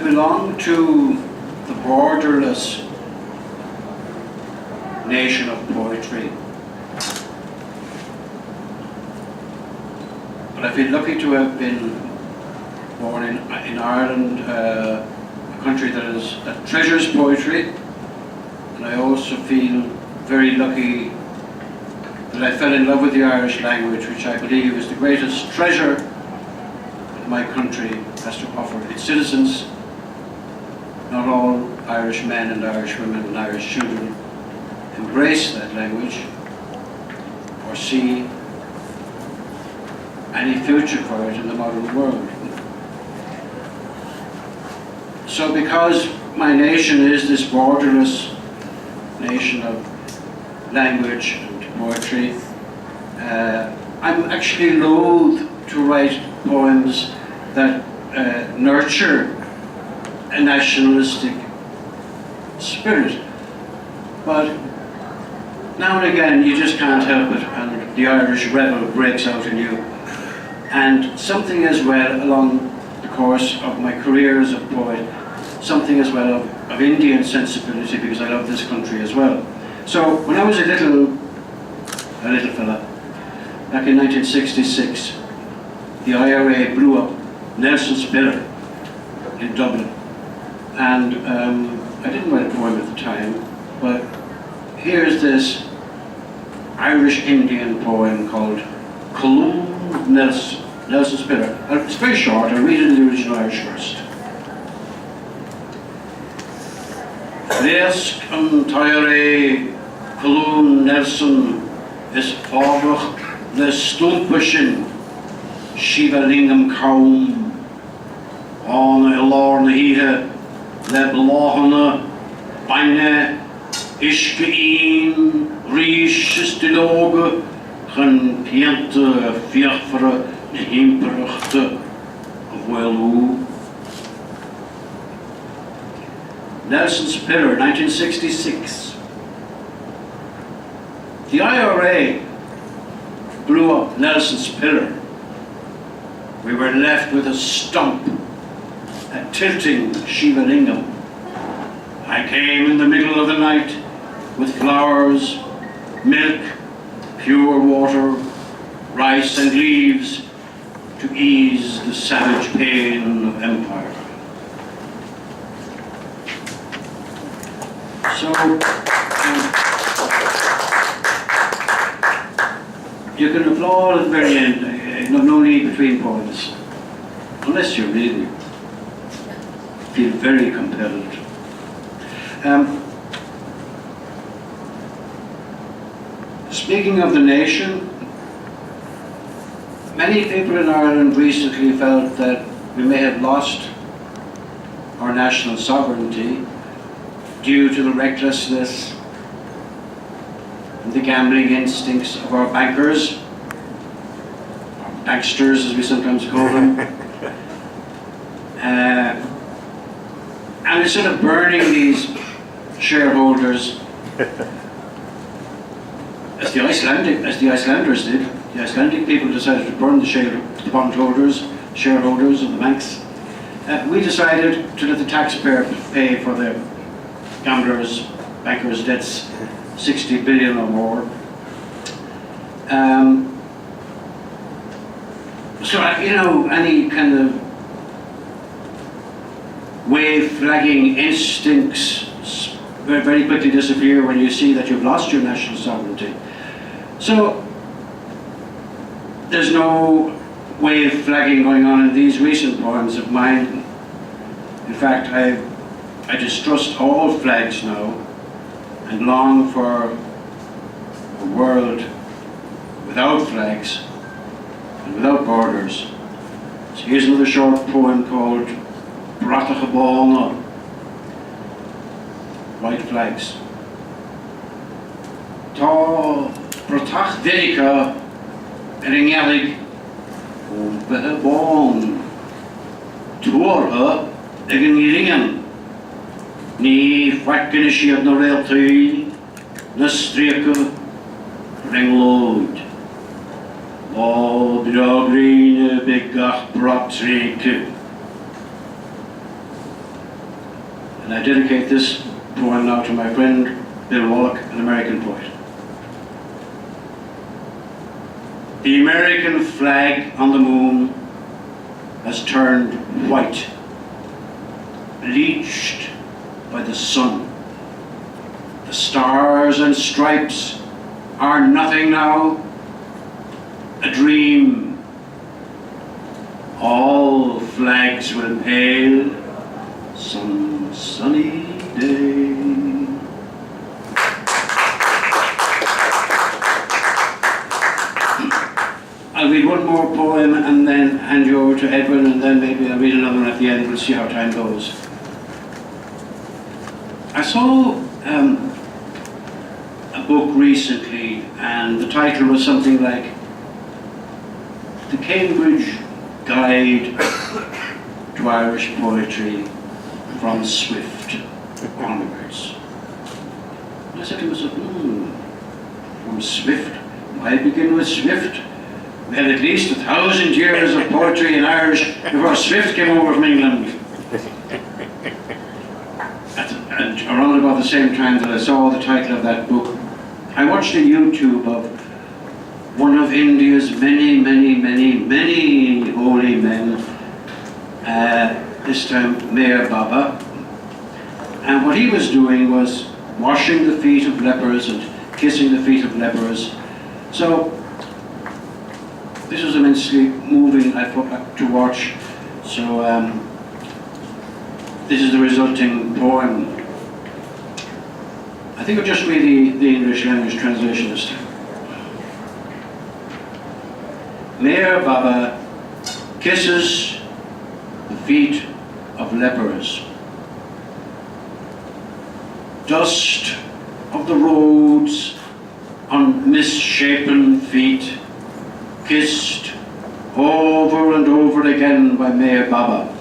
I belong to the borderless nation of poetry. But I feel lucky to have been born in Ireland, a country that treasures poetry, and I also feel very lucky that I fell in love with the Irish language, which I believe is the greatest treasure that my country has to offer its citizens. Not all Irish men and Irish women and Irish children embrace that language or see any future for it in the modern world. So because my nation is this borderless nation of language and poetry, I'm actually loath to write poems that nurture a nationalistic spirit. But now and again you just can't help it, and the Irish rebel breaks out in you. And something as well along the course of my career as a poet, something as well of Indian sensibility, because I love this country as well. So when I was a little fella, back in 1966, the IRA blew up Nelson's Pillar in Dublin. And I didn't write a poem at the time, but here's this Irish Indian poem called Nelson's Pillar. It's very short, I'll read it in the original Irish first. Lesk an Tyre Colún Nelson is fábhach le stumpa sin Shivalingam Kaum an Ilar na híthe le bláhanna baine isce ín rís is dilóga chun pianta fiachfara na himpeachta a bhfuilú. Nelson's Pillar, 1966. The IRA blew up Nelson's Pillar. We were left with a stump, a tilting Shivalingam. I came in the middle of the night with flowers, milk, pure water, rice and leaves to ease the savage pain of empire. So, you can applaud at the very end, no need between poems, unless you really feel very compelled. Speaking of the nation, many people in Ireland recently felt that we may have lost our national sovereignty due to the recklessness and the gambling instincts of our bankers, or banksters as we sometimes call them. And instead of burning these shareholders, as the Icelanders did, the Icelandic people decided to burn the bondholders, shareholders of the banks. We decided to let the taxpayer pay for the gamblers, bankers' debts, 60 billion or more. So, any kind of wave flagging instincts very, very quickly disappear when you see that you've lost your national sovereignty. So, there's no wave flagging going on in these recent poems of mine. In fact, I distrust all flags now and long for a world without flags and without borders. So here's another short poem called Bratachabálna, White Flags. Tá Bratach Verica Ringelig Bethabón Tuorha Egin Ringen Ní Fackin Shiad na Realty na Streka Ringlod Lá Bidragrine Begach Bratreke And I dedicate this poem now to my friend Bill Wallach, an American poet. The American flag on the moon has turned white, bleached by the sun. The stars and stripes are nothing now, a dream. All flags will pale some sunny day. I'll read one more poem and then hand you over to Edwin, and then maybe I'll read another one at the end. We'll see how time goes. I saw a book recently, and the title was something like The Cambridge Guide to Irish Poetry from Swift onwards. And I said to myself, from Swift? Why begin with Swift? We had at least 1,000 years of poetry in Irish before Swift came over from England. And around about the same time that I saw the title of that book, I watched a YouTube of one of India's many holy men, this time Mayor Baba. And what he was doing was washing the feet of lepers and kissing the feet of lepers. So this was immensely moving to watch. So this is the resulting poem. I think I'll just read the English language translation this time. Mayor Baba kisses the feet of lepers. Dust of the roads on misshapen feet, kissed over and over again by Mayor Baba,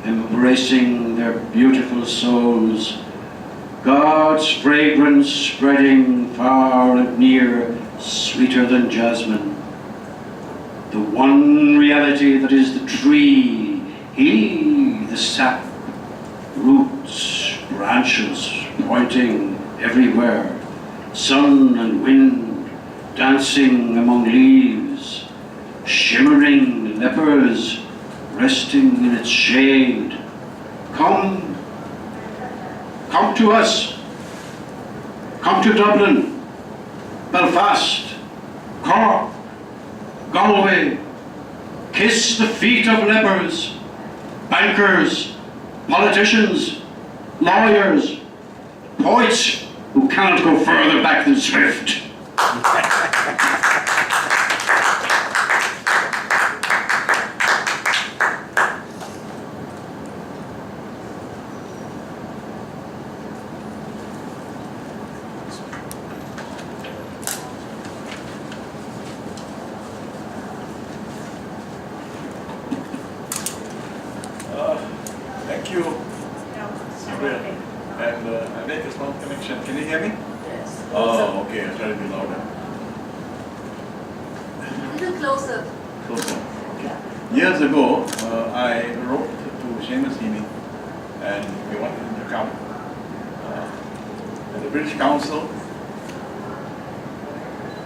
embracing their beautiful souls, God's fragrance spreading far and near, sweeter than jasmine. The one reality that is the tree, he, the sap, roots, branches pointing everywhere, sun and wind dancing among leaves, shimmering lepers resting in its shade. Come to us. Come to Dublin, Belfast, Cork, Galway. Kiss the feet of lepers, bankers, politicians, lawyers, poets who cannot go further back than Swift. Thank you, Gabriel. And I make a small connection. Can you hear me? Yes. Oh, okay. I'll try to be louder. A little closer. Closer. Okay. Years ago, I wrote to Seamus Heaney, and we wanted him to come. And the British Council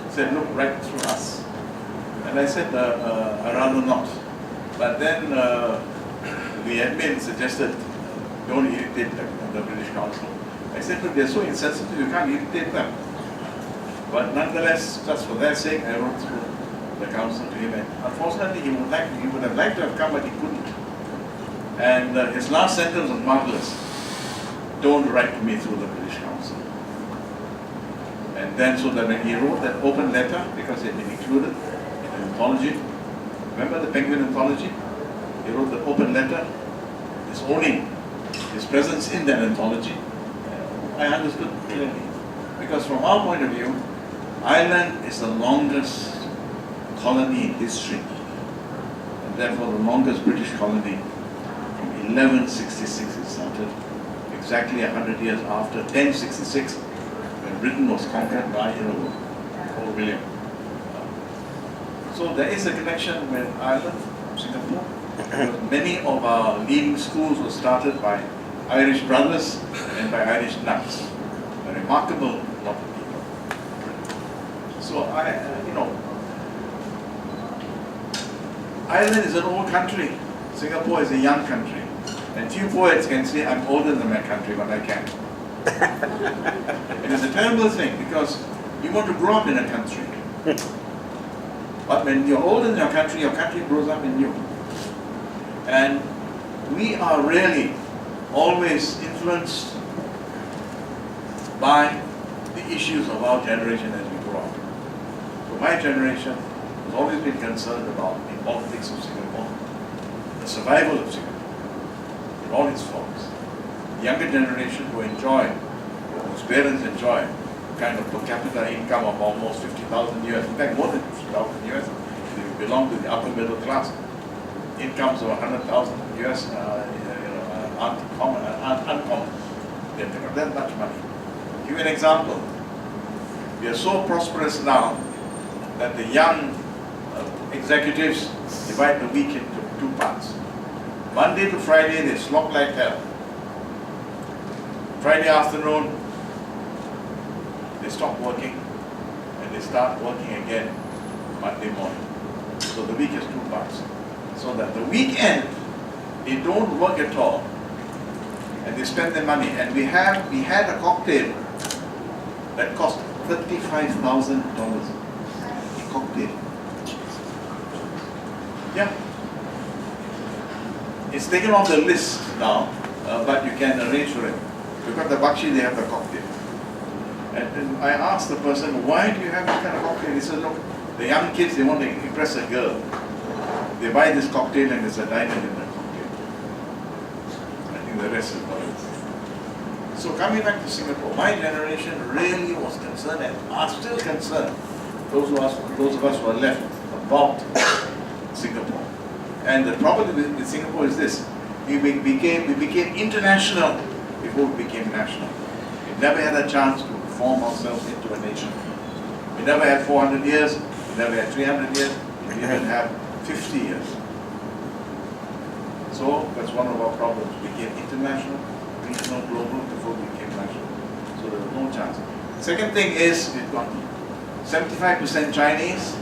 said, look, write through us. And I said, I'd rather not. But then the admin suggested, don't irritate the British Council. I said, look, they're so insensitive, you can't irritate them. But nonetheless, just for their sake, I wrote through the council to him. And unfortunately, he would have liked to have come, but he couldn't. And his last sentence was marvelous. Don't write to me through the British Council. And then, so that when he wrote that open letter, because it had been included in an anthology, remember the Penguin anthology? He wrote the open letter, his owning his presence in that anthology. I understood clearly. Because from our point of view, Ireland is the longest colony in history, and therefore the longest British colony. From 1166 it started, exactly 100 years after 1066, when Britain was conquered by old William. So there is a connection with Ireland, Singapore. Many of our leading schools were started by Irish brothers and by Irish nuns. A remarkable lot of people. So Ireland is an old country. Singapore is a young country. And few poets can say, I'm older than my country, but I can't. It is a terrible thing because you want to grow up in a country. But when you're older than your country grows up in you. And we are really always influenced by the issues of our generation as we grow up. So my generation has always been concerned about the politics of Singapore, the survival of Singapore, in all its forms. The younger generation whose parents enjoy kind of per capita income of almost 50,000 US, in fact more than 50,000 US, they belong to the upper middle class. Incomes of 100,000 US uncommon. They have got that much money. Give you an example. We are so prosperous now that the young executives divide the week into two parts. Monday to Friday they slog like hell. Friday afternoon they stop working and they start working again Monday morning. So the week is two parts. So that the weekend they don't work at all and they spend their money. And we had a cocktail that cost $35,000. A cocktail. Yeah. It's taken off the list now, but you can arrange for it. Because the Bakshi, they have the cocktail. And I asked the person, why do you have that kind of cocktail? He said, look, the young kids, they want to impress a girl. They buy this cocktail and there's a diamond in the cocktail. I think the rest is about it. So coming back to Singapore, my generation really was concerned and are still concerned, those of us who are left, about Singapore. And the problem with Singapore is this: we became international before we became national. We never had a chance to form ourselves into a nation. We never had 400 years, we never had 300 years, we didn't have 50 years. So that's one of our problems. We became international, regional, global before we became national. So there was no chance. Second thing is we've got 75% Chinese,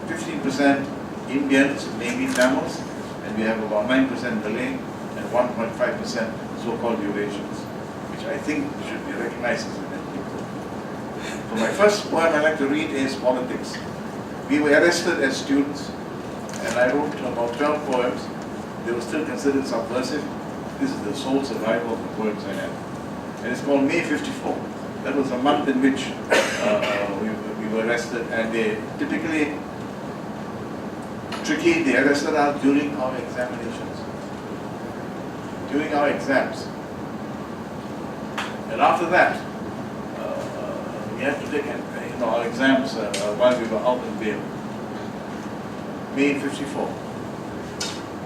15% Indians, mainly Tamils, and we have about 9% Malay and 1.5% so-called Eurasians, which I think should be recognized as a people. So my first poem I like to read is Politics. We were arrested as students, and I wrote about 12 poems. They were still considered subversive. This is the sole survival of the poems I have. And it's called May 54. That was a month in which we were arrested, and they typically tricky, they arrested us during our examinations. During our exams. And after that, we had to take our exams while we were out in bail. May 54.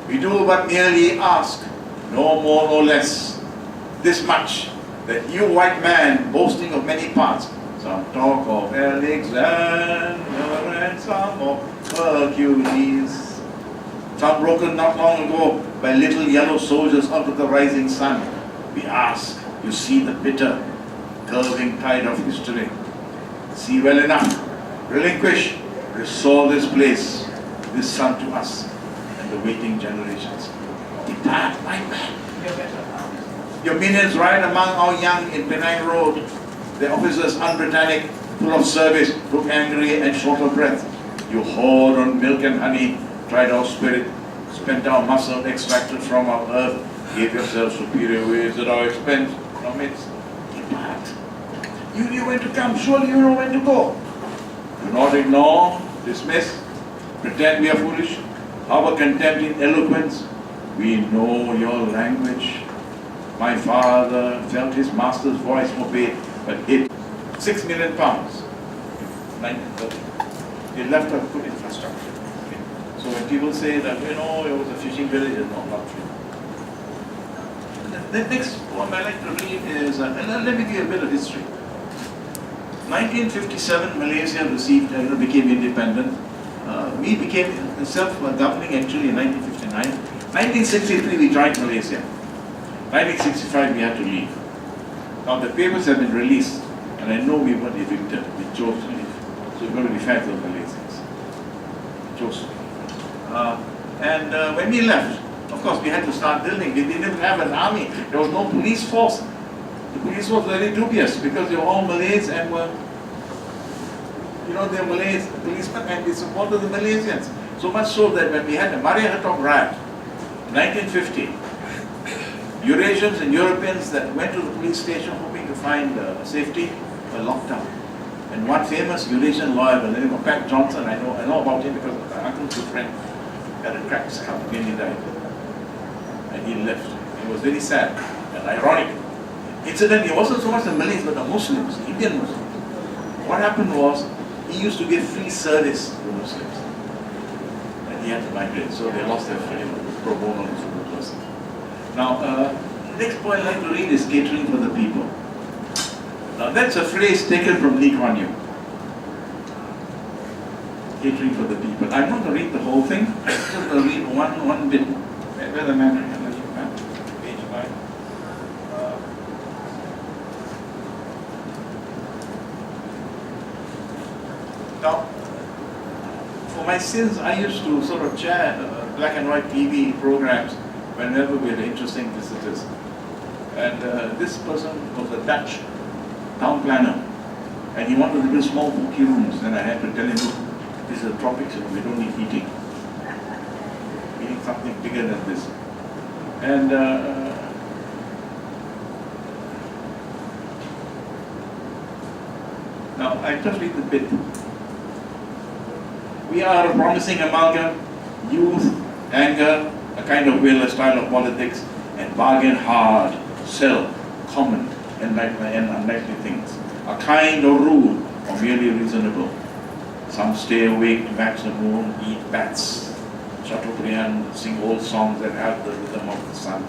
We do but merely ask, no more, no less, this much, that you white man, boasting of many parts, some talk of Alexander and some of Hercules, some broken not long ago by little yellow soldiers out of the rising sun. We ask, you see the bitter, curving tide of history. See well enough, relinquish, restore this place, this sun to us, and the waiting generations. Depart, white man. Your minions ride among our young in Penang Road, their officers unbritannic, full of service, look angry and short of breath. You hoard on milk and honey, tried our spirit, spent our muscle extracted from our earth, gave yourself superior ways at our expense. In our midst, depart. You knew when to come, surely you know when to go. Do not ignore, dismiss, pretend we are foolish, harbor contempt in eloquence. We know your language. My father felt his master's voice obeyed, but hid £6 million in 1930. They left a good infrastructure. Okay. So when people say that, it was a fishing village, it's not true. The next poem I like to read is, and let me give you a bit of history. 1957, Malaysia became independent. We became self-governing actually in 1959. 1963, we joined Malaysia. 1965 we had to leave. Now the papers have been released, and I know we weren't evicted. We chose to leave. So we're going to be fair to the Malaysians. We chose to leave. When we left, of course we had to start building. We didn't have an army. There was no police force. The police was very dubious because they were all Malays and were, they were Malays, policemen, and they supported the Malaysians. So much so that when we had the Maria Hertog riot, 1950, Eurasians and Europeans that went to the police station hoping to find safety were locked up. And one famous Eurasian lawyer by the name of Pat Johnson, I know about him because my uncle's good friend, had a cracked skull when he died. And he left. It was very sad and ironic. Incidentally, it wasn't so much the Malays but the Muslims, the Indian Muslims. What happened was, he used to give free service to Muslims. And he had to migrate, so they lost their freedom, pro bono person. Now, next point I'd like to read is catering for the people. Now that's a phrase taken from Lee Kuan Yew. Catering for the people. I'm not going to read the whole thing, I'm just going to read one bit. Where's the map? Page 5. Now, for my sins, I used to sort of chair black and white TV programs whenever we had interesting visitors. And this person was a Dutch town planner, and he wanted to build small pookie rooms, and I had to tell him, look, this is the tropics, we don't need heating. We need something bigger than this. And now I just read the bit. We are a promising amalgam, youth, anger, a kind of will, a style of politics, and bargain hard, sell, common, and unlikely things. A kind or rule, or merely reasonable. Some stay awake to match the moon, eat bats, Chateaubriand, sing old songs that have the rhythm of the sun.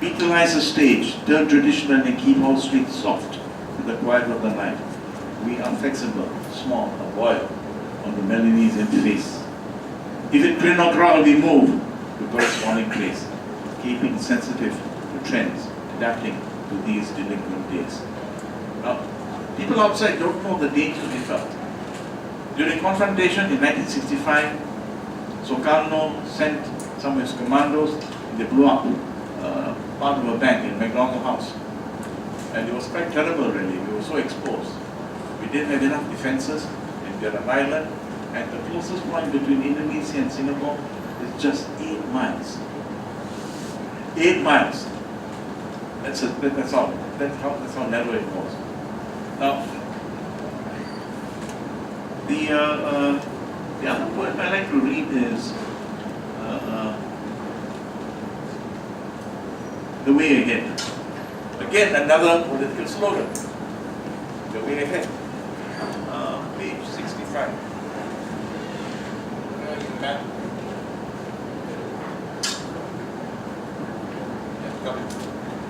Beatleize the stage, turn traditional and keep all streets soft, with the quiet of the night. We are flexible, small, a boil on the Melanesian face. If it grin or growl, we move to corresponding place, keeping sensitive to trends, adapting to these delinquent days. Now, people outside don't know the danger we felt. During confrontation in 1965, Sukarno sent some of his commandos, and they blew up part of a bank in McDonald House. And it was quite terrible really, we were so exposed. We didn't have enough defenses, and we had an island, and the closest point between Indonesia and Singapore is just 8 miles. 8 miles. That's how narrow it was. Now, the other poem I like to read is The Way Ahead. Again, another political slogan. The Way Ahead. Page 65.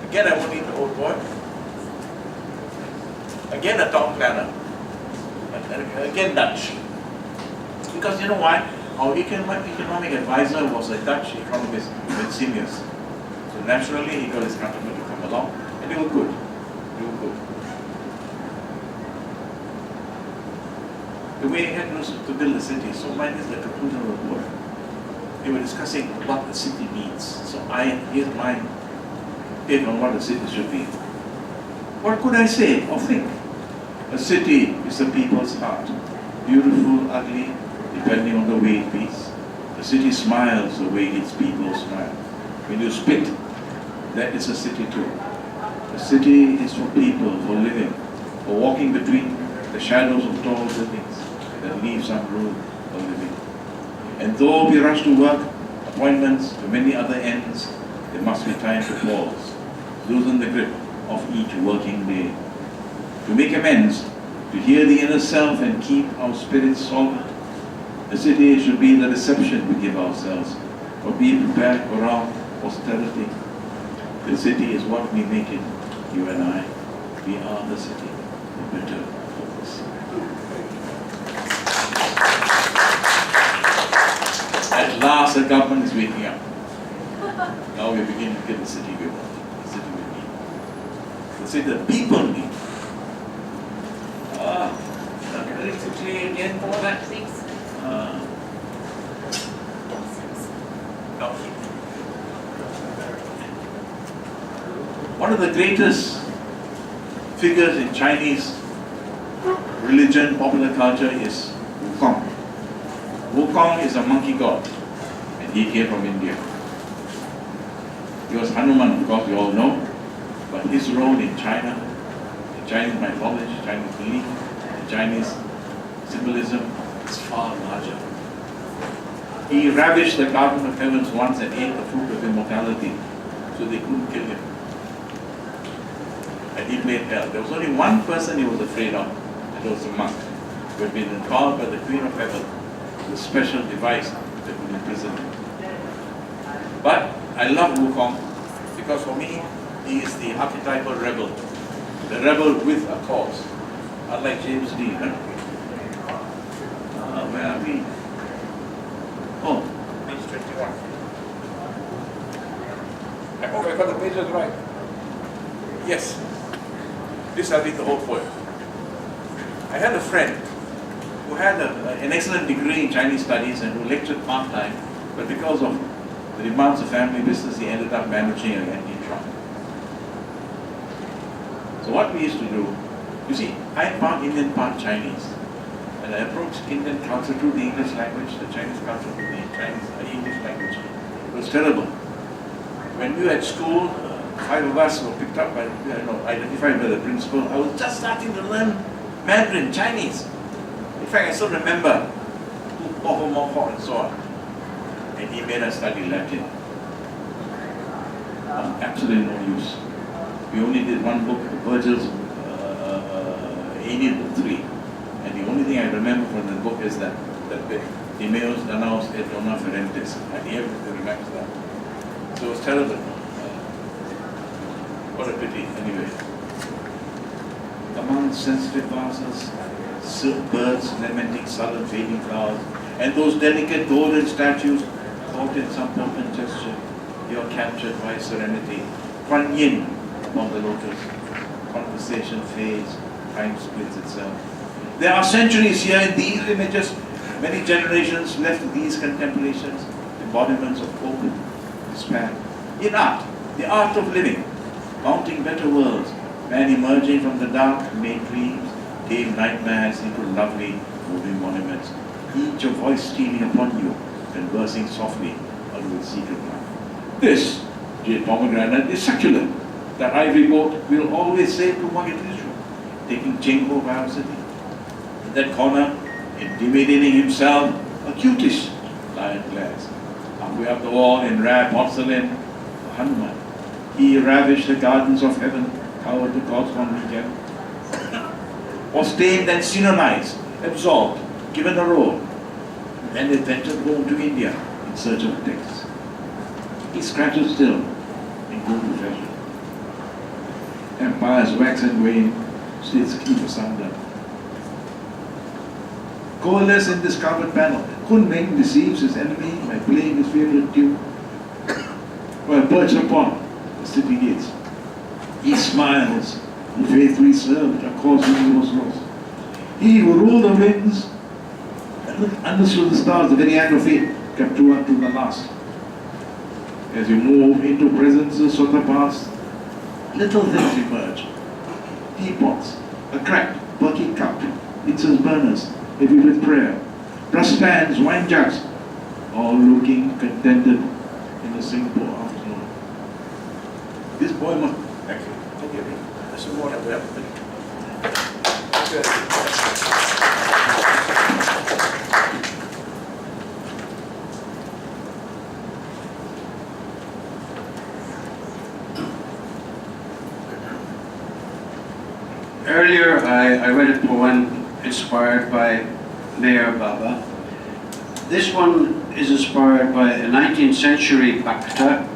Again, I won't read the old poem. Again, a town planner. Again, Dutch. Because you know why? Our economic advisor was a Dutch economist, Vincinius. So naturally, he got his countrymen to come along, and they were good. They were good. The way ahead was to build a city. So mine is the conclusion of the book. They were discussing what the city needs. So here's my take on what the city should be. What could I say or think? A city is the people's heart. Beautiful, ugly, depending on the way it beats. The city smiles the way its people smile. When you spit, that is a city too. A city is for people, for living, for walking between the shadows of tall buildings that leave some room for living. And though we rush to work, appointments, to many other ends, there must be time to pause, loosen the grip of each working day. To make amends, to hear the inner self and keep our spirits solid. The city should be the reception we give ourselves, or be prepared for our posterity. The city is what we make it, you and I. We are the city, the better focus. At last the government is waking up. get the city we want, the city we need. The city the people need. Very quickly again for that. One of the greatest figures in Chinese religion, popular culture is Wukong. Wukong is a monkey god, and he came from India. He was Hanuman, of course, we all know, but his role in China, in Chinese mythology, Chinese belief, in Chinese symbolism is far larger. He ravished the garden of heavens once and ate the fruit of immortality, so they couldn't kill him. And he played hell. There was only one person he was afraid of, and it was a monk, who had been called by the Queen of Heaven with a special device that would imprison him. But I love Wukong because for me, he is the archetypal rebel. The rebel with a cause. Unlike James Dean. Where are we? Oh, page 21. I hope I got the pages right. Yes. This I read the whole poem. I had a friend who had an excellent degree in Chinese studies and who lectured part-time, but because of the demands of family business, he ended up managing an antique shop. So what we used to do, you see, I'm part Indian, part Chinese. And I approached Indian culture through the English language, the Chinese culture through the English language. It was terrible. When we were at school, 5 of us were picked up by, identified by the principal. I was just starting to learn Mandarin, Chinese. In fact, I still remember and so on. And he made us study Latin. Absolutely no use. We only did one book, Virgil's Aeneid, book 3. And the only thing I remember from the book is that bit, Timaeus Danaus et dona ferentes. And he remembers that. So it was terrible. What a pity, anyway. Among sensitive vases, silk birds lamenting sullen fading flowers, and those delicate golden statues caught in some potent gesture, you are captured by serenity. Kuan Yin upon the lotus. Conversation fades, time splits itself. There are centuries here in these images, many generations left these contemplations, embodiments of hope and despair. In art, the art of living, mounting better worlds, man emerging from the dark made dreams, gave nightmares into lovely moving monuments, each a voice stealing upon you, conversing softly on with secret love. This jade pomegranate is succulent. That ivory boat will always sail to Mogadishu, taking Chengho by our city. In that corner, intimidating himself, a cutish lion glares. Halfway up the wall in rare porcelain, Hanuman. He ravished the gardens of heaven, cowered the gods one weekend, was tamed and synonized, absorbed, given a role, then adventured home to India in search of texts. He scratches still in golden treasure. Empires wax and wane, states keep asunder. Coalesce in this carpet panel. Kunming deceives his enemy by playing his favorite tune, while perched upon the city gates. He smiles, who faithfully served a cause when he was lost. He who ruled the winds and understood the stars, the very hand of fate, kept true unto the last. As you move into presences of the past, little things emerge. Teapots, a cracked, bulky cup, incense burners, heavy with prayer, brass pans, wine jugs, all looking contented in the Singapore afternoon. This poem was actually, there's some more that we have to think. Earlier, I read a poem inspired by Mayor Baba. This one is inspired by a 19th century Bhakta,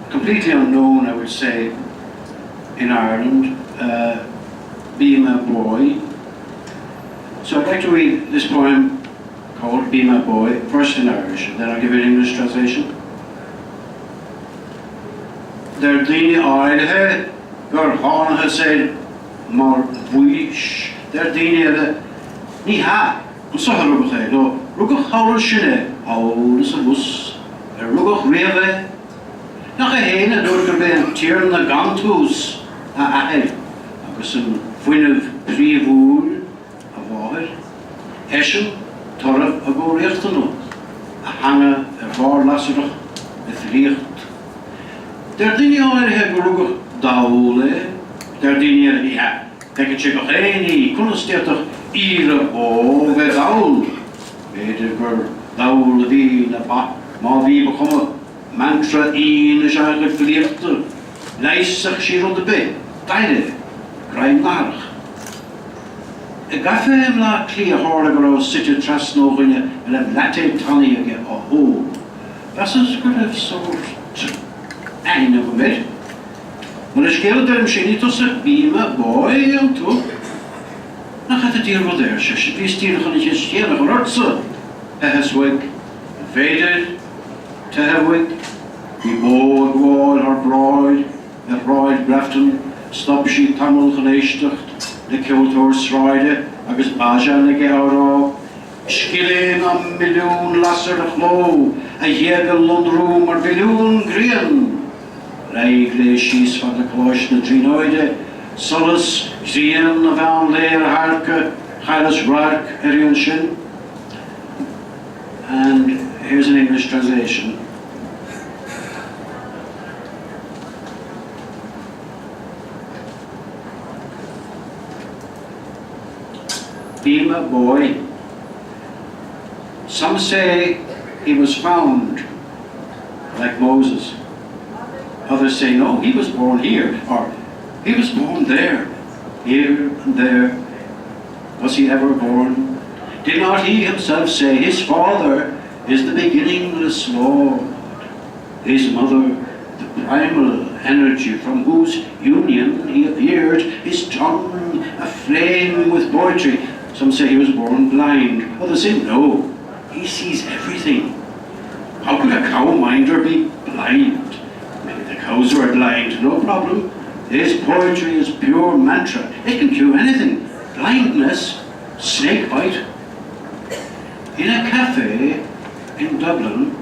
completely unknown, I would say, in Ireland, Bhima Boy. So I'd like to read this poem called Be My Boy, first in Irish, and then I'll give you an English translation. Der dine áirithe gur tháinithe sé mar bhuais, der dine ní ha, an socha rugach é, no, rugach haular sinne, haulas a bus, rugach riamh nach a héine dúir gur bé an tír na gantús a ahel, agus an fuineh príomhúil a bháir, eisiau torraf a go réachtanú, a hanga bhar lasarach a thríocht. Der dine áirithe gur rugach dála, der dine ní ha, Teke sé go chéine, chunasteach íre ó bheith dáil. Beidir gur dáil a bhí na má bhí ba chuma mantra ína seaga gléachta, leisach sí rud a bit, daile, graim narach. Gafe la clí a hála go rá site trasnóghine a le late tanní aige a hó. Das is gur a sort aine go bit. Maar is geel derm sinni tussen bíma, boy en toe. Dan gaat het hier wel der, je wist hier nog niet eens heel rotse. Has wig, invaded, to have wig. We board wall her bride, the bride Grafton, stop she tamil geneestigd, de kilt horse ride, agus baja na gehoor. Skilling a miljoen lasser de glow, a jegel londroom or biljoen green. Reigle she's van de kloos na trinoide, solis zien na van leer harke, gailas raak erion shin. And here's an English translation. Bema boy. Some say he was found like Moses. Others say, no, he was born here, or he was born there, here and there. Was he ever born? Did not he himself say, his father is the beginningless Lord, his mother, the primal energy from whose union he appeared, his tongue aflame with poetry. Some say he was born blind. Others say, no, he sees everything. How could a cow minder be blind? Cows were blind, no problem. His poetry is pure mantra. It can cure anything. Blindness, snake bite. In a cafe in Dublin,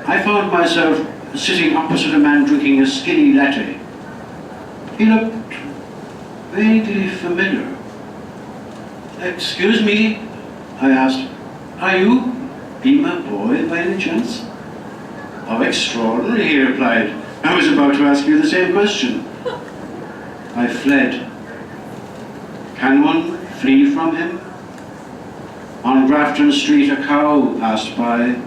I found myself sitting opposite a man drinking a skinny latte. He looked vaguely familiar. Excuse me, I asked, are you Bema Boy by any chance? How extraordinary, he replied. I was about to ask you the same question. I fled. Can one flee from him? On Grafton Street a cow passed by.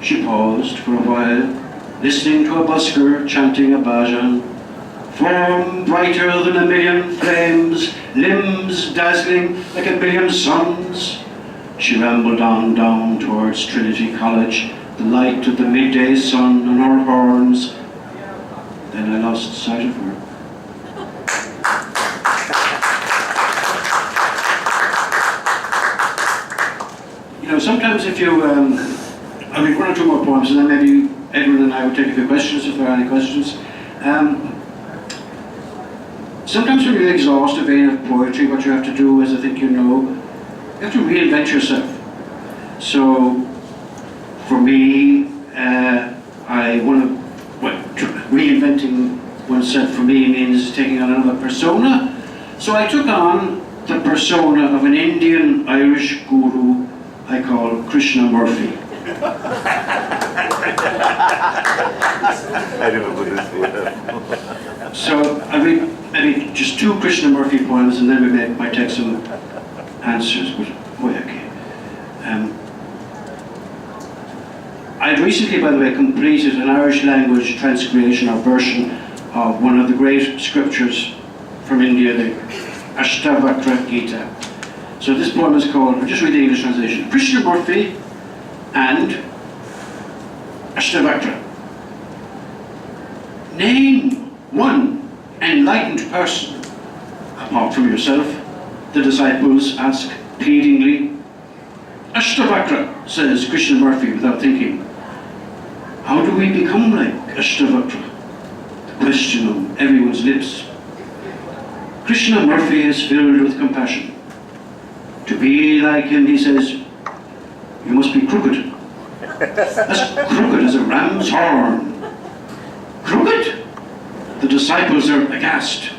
She paused for a while, listening to a busker chanting a bhajan. Form brighter than a million flames, limbs dazzling like a billion suns. She rambled on down towards Trinity College, the light of the midday sun on her horns. Then I lost sight of her. You know, sometimes if you, I'll read one or two more poems and then maybe Edwin and I will take a few questions if there are any questions. Sometimes when you exhaust a vein of poetry, what you have to do, as I think you know, you have to reinvent yourself. So, for me, I want to, reinventing oneself for me means taking on another persona. So I took on the persona of an Indian Irish guru I call Krishna Murphy. I remember this. So I read maybe just two Krishna Murphy poems and then we might take some answers. But, okay. I'd recently, by the way, completed an Irish language transcreation or version of one of the great scriptures from India, the Ashtavakra Gita. So this poem is called, I'll just read the English translation, Krishna Murphy and Ashtavakra. Name one enlightened person, apart from yourself, the disciples ask pleadingly. A Ashtavakra, says Krishnamurti without thinking. How do we become like Ashtavakra? The question on everyone's lips. Krishnamurti is filled with compassion. To be like him, he says, you must be crooked. As crooked as a ram's horn. Crooked? The disciples are aghast.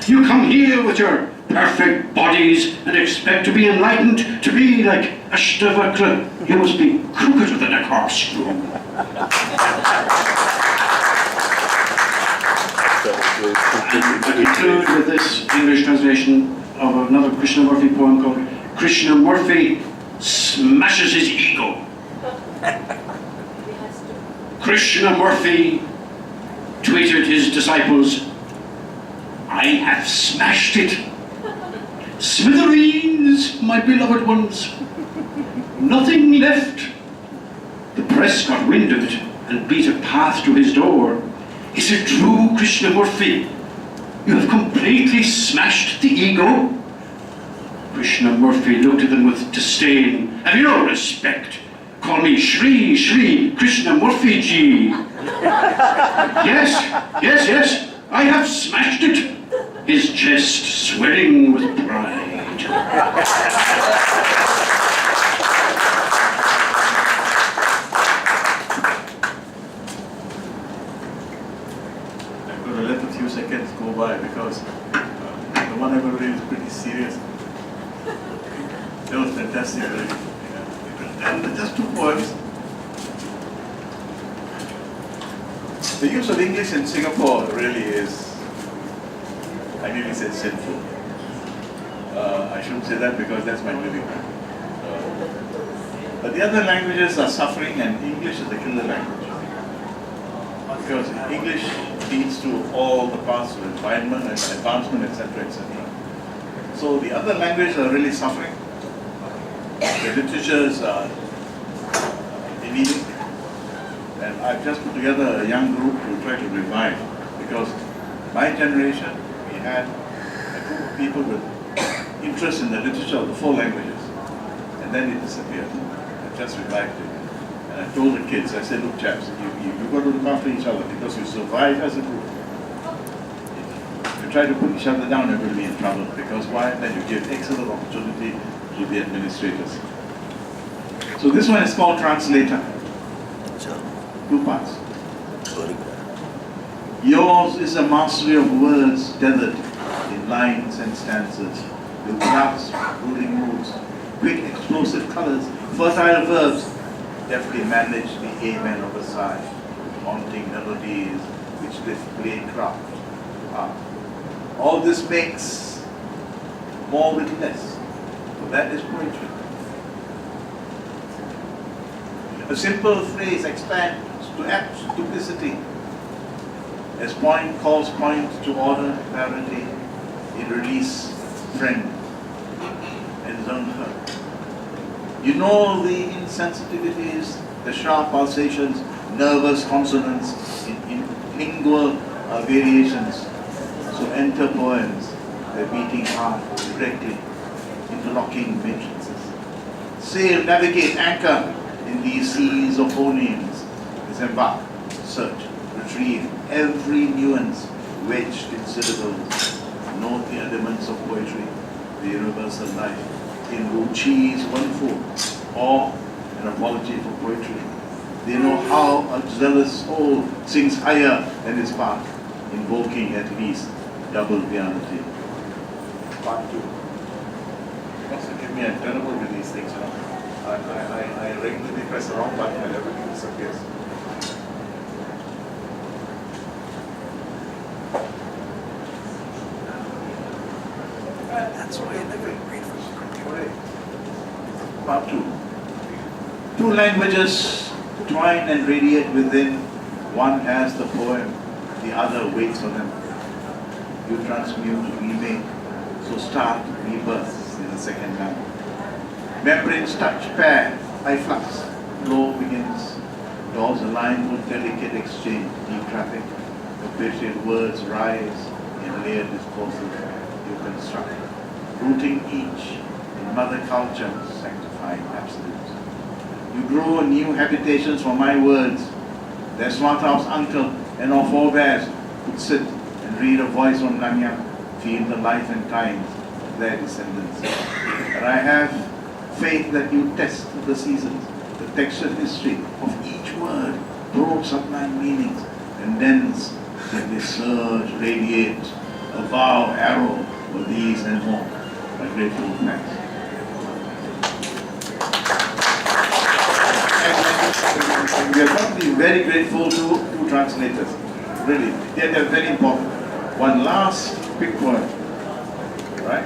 You come here with your perfect bodies and expect to be enlightened, to be like Ashtavakra. You must be crookeder than a corkscrew. I conclude with this English translation of another Krishnamurti poem called Krishnamurti Smashes His Ego. Krishnamurti tweeted his disciples, I have smashed it. Smithereens, my beloved ones. Nothing left. The press got wind of it and beat a path to his door. Is it true, Krishnamurti? You have completely smashed the ego? Krishnamurti looked at them with disdain. Have you no respect? Call me Shri Shri Krishnamurti Ji. Yes, I have smashed it. His chest swelling with pride. I'm going to let a few seconds go by because the one I'm going to read is pretty serious. That was fantastic, really. And just 2 poems. The use of English in Singapore really is, I nearly said sinful. I shouldn't say that because that's my living. But the other languages are suffering and English is the killer language. Because English leads to all the paths of advancement, etc., etc. So the other languages are really suffering. The literatures are anemic. And I've just put together a young group to try to revive. Because my generation, we had a group of people with interest in the literature of the 4 languages. And then it disappeared. I just revived it. And I told the kids, I said, look chaps, you've got to look after each other because you survive as a group. If you try to put each other down, you're going to be in trouble. Because why? Then you give excellent opportunity to the administrators. So this one is called Translator. 2 parts. Yours is a mastery of words tethered in lines and stanzas, with grasp, ruling moods, quick explosive colors, fertile verbs, deftly manage the amen of a sigh, haunting melodies which lift plain craft. All this makes more with less, for that is poetry. A simple phrase expands to apt duplicity. As point calls point to order, clarity, it release friend and zone her. You know the insensitivities, the sharp pulsations, nervous consonants, in lingual variations. So enter poems, their beating heart directly, interlocking matrices. Sail, navigate, anchor in these seas of phonemes. Disembark, search, retrieve every nuance wedged in syllables. Note the elements of poetry, the universal life, in Ruchi's one food, or an apology for poetry. They know how a zealous soul sings higher than his part, invoking at least double reality. Part 2. Must give me a terrible with these things, you know. I regularly press the wrong button and everything disappears. That's why I never read from the computer. Part 2. 2 languages twine and radiate within. One has the poem, the other waits for them. You transmute, remake, so start rebirth in the second land. Membranes touch, pair, high flux, flow begins. Doors align with delicate exchange, deep traffic. Appreciate words rise in layered discourses you construct. Rooting each in mother culture, sanctifying absolutes. You grow new habitations for my words. Their slaughterhouse uncle and our forebears would sit and read a voice from Nanyang, feel the life and times of their descendants. And I have faith that you test the seasons, the textured history of each word, broad sublime meanings, and thence that they surge, radiate, a vow, arrow for these and more. My grateful thanks. And we are going to be very grateful to two translators. Really, they're very important. One last quick word, right?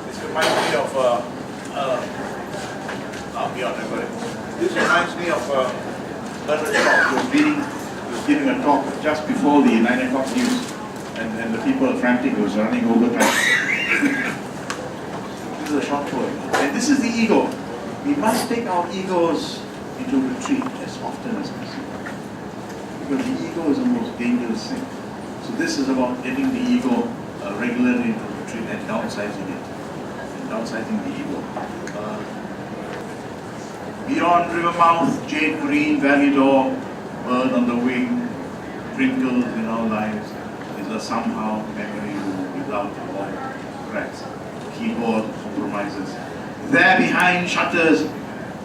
This reminds me of This reminds me of Bernard Shaw, who was giving a talk just before the 9 o'clock news, and the people are frantic, was running overtime. This is a short word. And this is the ego. We must take our egos into retreat as often as possible. Because the ego is the most dangerous thing. So this is about getting the ego regularly into retreat and downsizing it. And downsizing the ego. Beyond river mouth, jade green, valley door, bird on the wing, twinkles in our lives, is a somehow memory room without wall, cracks, keyboard compromises. There behind shutters,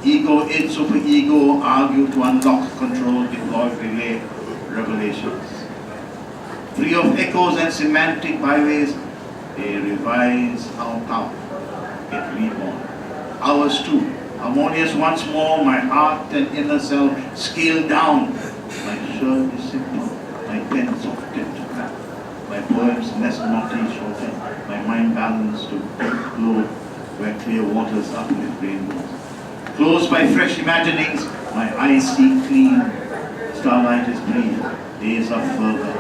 ego, id, superego, argue to unlock, control, deploy, relay, revelations. Free of echoes and semantic byways, they revise our town, get reborn. Ours too. Harmonious once more, my heart and inner self scaled down. My shirt is simple, my pen soft tip to crack. My poems less naughty, shorter, my mind balanced to deep glow where clear waters uplift rainbows. Closed by fresh imaginings, my eyes see clean. Starlight is brief, days are further.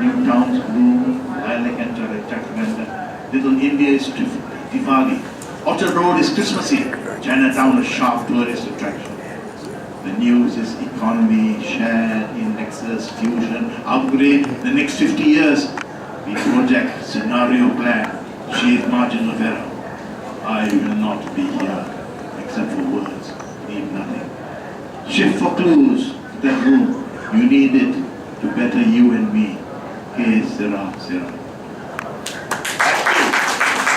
New towns bloom, lilac and jacaranda. Little India is Diwali. Orchard Road is Christmassy. Chinatown a sharp tourist attraction. The news is economy, shared indexes, fusion, upgrade the next 50 years. We project, scenario plan, shade margin of error. I will not be here, except for words, need nothing. Shift for clues, that room, you need it to better you and me. Hey, Sirah, Sirah.